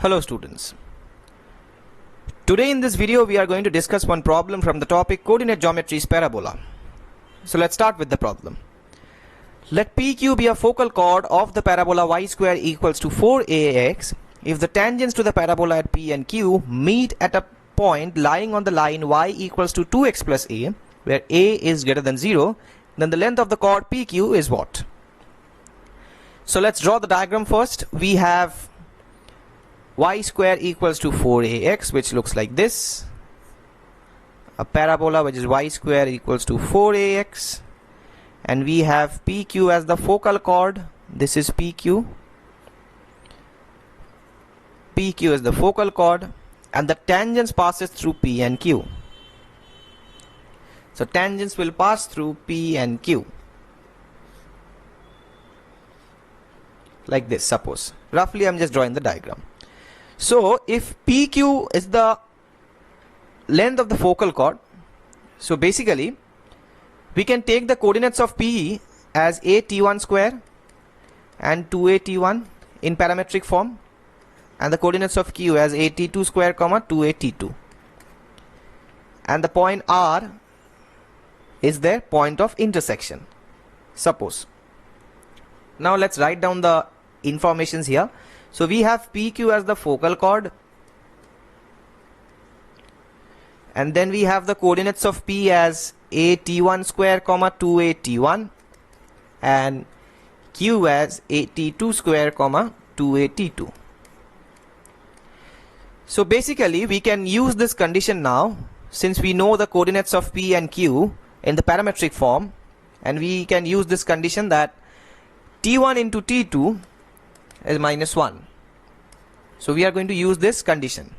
Hello students. Today in this video we are going to discuss one problem from the topic coordinate geometry's parabola. So let's start with the problem. Let PQ be a focal chord of the parabola y square equals to 4ax if the tangents to the parabola at P and Q meet at a point lying on the line y equals to 2x plus a, where a is greater than 0, then the length of the chord PQ is what? So let's draw the diagram first. We have y square equals to 4ax, which looks like this. A parabola which is y square equals to 4ax, and we have PQ as the focal chord. This is PQ. PQ is the focal chord, and the tangents passes through P and Q. So tangents will pass through P and Q. Like this, suppose. Roughly I'm just drawing the diagram. So if PQ is the length of the focal chord, so basically we can take the coordinates of P as a_t1 square and 2a_t1 in parametric form, and the coordinates of Q as a_t2 square comma 2a_t2, and the point R is their point of intersection, suppose. Now let's write down the informations here. So we have PQ as the focal chord, and then we have the coordinates of P as a_t1 square comma 2a_t1 and Q as a_t2 square comma 2a_t2. So basically we can use this condition now, since we know the coordinates of P and Q in the parametric form, and we can use this condition that t1 into t2 is -1. So we are going to use this condition.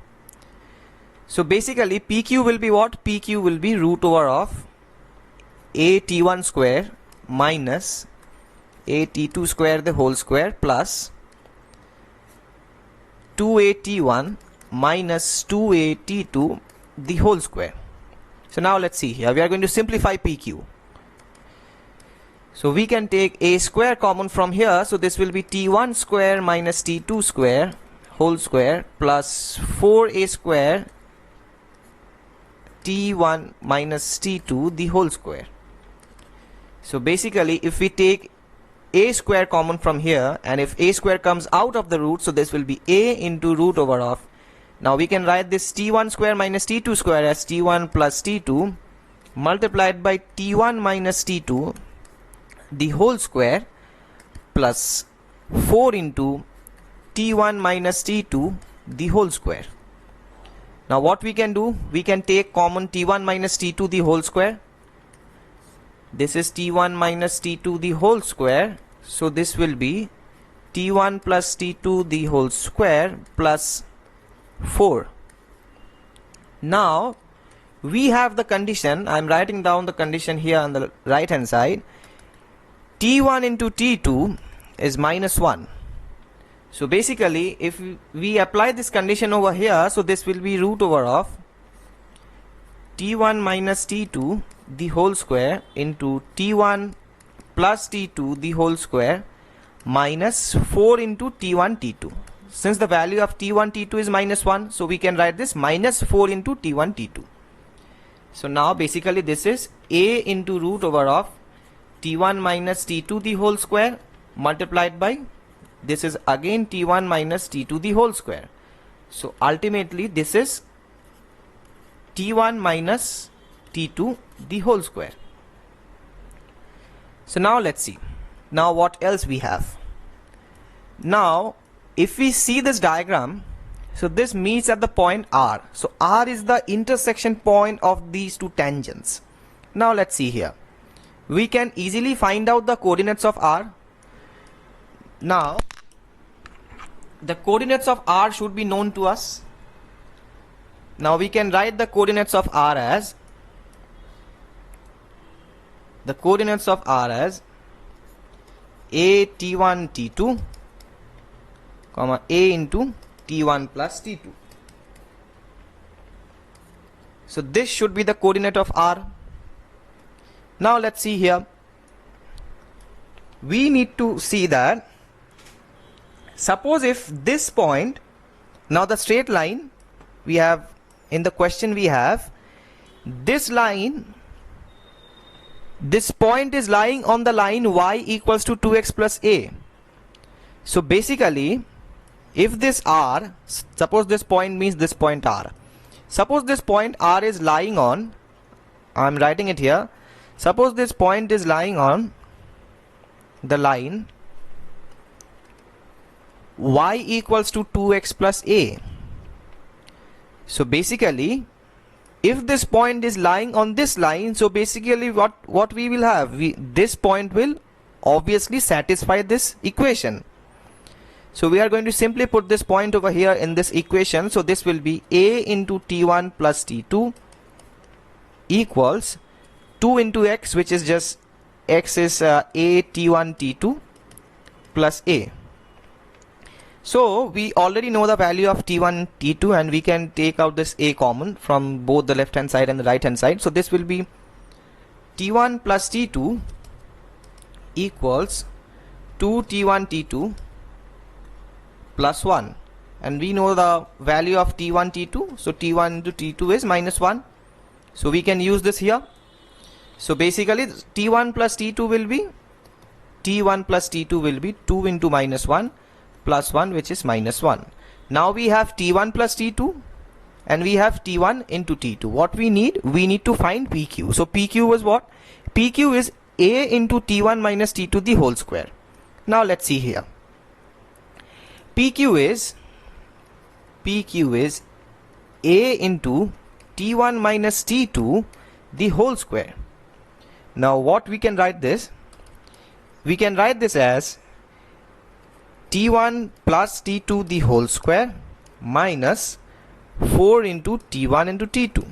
So basically PQ will be what? PQ will be root over of a_t1 square minus a_t2 square the whole square plus 2a_t1 minus 2a_t2 the whole square. So now let's see here. We are going to simplify PQ. So we can take a square common from here. So this will be t1 square minus t2 square whole square plus 4a square t1 minus t2 the whole square. So basically if we take a square common from here, and if a square comes out of the root, so this will be a into root over of. Now we can write this t1 square minus t2 square as t1 plus t2 multiplied by t1 minus t2 the whole square plus 4 into t1 minus t2 the whole square. Now what we can do, we can take common t1 minus t2 the whole square. This is t1 minus t2 the whole square, so this will be t1 plus t2 the whole square plus 4. Now we have the condition. I am writing down the condition here on the right hand side. t1 into t2 is -1. So basically if we apply this condition over here, so this will be root over of t1 minus t2 the whole square into t1 plus t2 the whole square minus 4 into t1 t2. Since the value of t1 t2 is -1, so we can write this minus 4 into t1 t2. So now basically this is a into root over of t1 minus t2 the whole square multiplied by, this is again t1 minus t2 the whole square. So ultimately this is t1 minus t2 the whole square. So now let's see. Now what else we have? Now if we see this diagram, so this meets at the point R. So R is the intersection point of these two tangents. Now let's see here. We can easily find out the coordinates of R. Now the coordinates of R should be known to us. Now we can write the coordinates of R as a t1 t2 comma a into t1 plus t2. So this should be the coordinate of R. Now let's see here. We need to see that suppose if this point Now the straight line we have in the question, we have this line, this point is lying on the line y equals to 2x plus a. So basically, if this r, suppose this point means this point r, suppose this point r is lying on, I'm writing it here, suppose this point is lying on the line y equals to 2x plus a. So basically, if this point is lying on this line, so basically what we will have, this point will obviously satisfy this equation. So we are going to simply put this point over here in this equation. So this will be a into t1 plus t2 equals 2 into x, which is just x is a t1 t2 plus a. So we already know the value of t1 t2, and we can take out this a common from both the left hand side and the right hand side. So this will be t1 plus t2 equals 2 t1 t2 plus 1, and we know the value of t1 t2, so t1 into t2 is minus 1, so we can use this here. So basically t1 plus t2 will be 2 into minus 1 plus 1, which is minus 1. Now we have t1 plus t2 and we have t1 into t2. What we need to find pq. So pq was what? Pq is a into t1 minus t2 the whole square. Now let's see here. PQ is a into t1 minus t2 the whole square. Now what we can write this? We can write this as t1 plus t2 the whole square minus 4 into t1 into t2.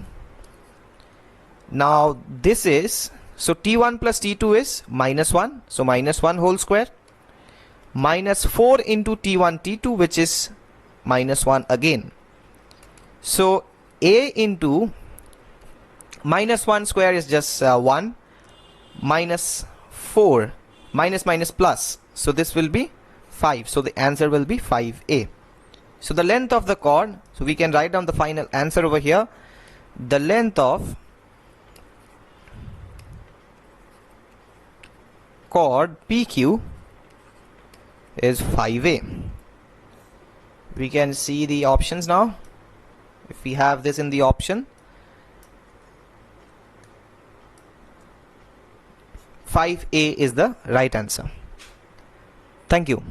Now this is, so t1 plus t2 is minus 1, so minus 1 whole square, minus 4 into t1 t2, which is minus 1 again. So a into minus 1 square is just 1, minus 4, minus minus plus, so this will be 5, so the answer will be 5a. So the length of the chord, so we can write down the final answer over here. The length of chord PQ is 5a. We can see the options now. If we have this in the option, 5a is the right answer. Thank you.